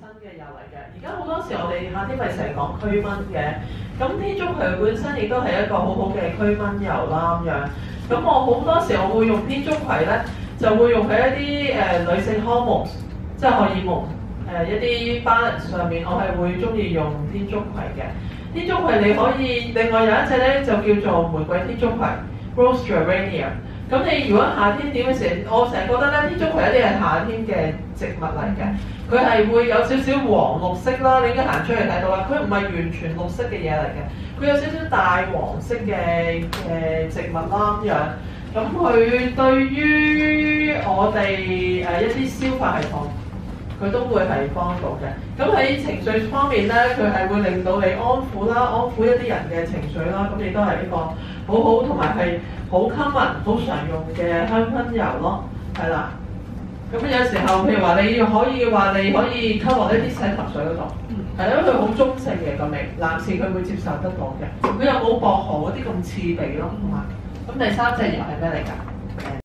新嘅油嚟嘅。而家好多時我哋夏天咪成日講驅蚊嘅，咁天竺葵本身亦都係一個好好嘅驅蚊油啦咁樣。咁我好多時我會用天竺葵咧，就會用喺一啲女性 hormones， 即係荷爾蒙一啲 balance 上面，我係會中意用天竺葵嘅。天竺葵你可以另外有一隻咧就叫做玫瑰天竺葵 Rose Geranium。咁你如果夏天點嘅時候，我成日覺得咧天竺葵一啲係夏天嘅植物嚟嘅，佢係會有少少黃綠色啦，你應該行出嚟睇到啦，佢唔係完全綠色嘅嘢嚟嘅，佢有少少大黃色嘅植物啦咁樣。咁佢對於我哋一啲消化系統，佢都會係幫到嘅。咁喺情緒方面咧，佢係會令到你安撫啦，安撫一啲人嘅情緒啦。咁亦都係一個好好同埋係好 common、好常用嘅香薰油咯，係啦。咁有時候譬如話你可以溝落一啲洗頭水嗰度，係因為佢好中性嘅個味，男士佢會接受得到嘅。佢又冇薄荷嗰啲咁刺鼻咯，同埋咁第三隻油係咩嚟㗎？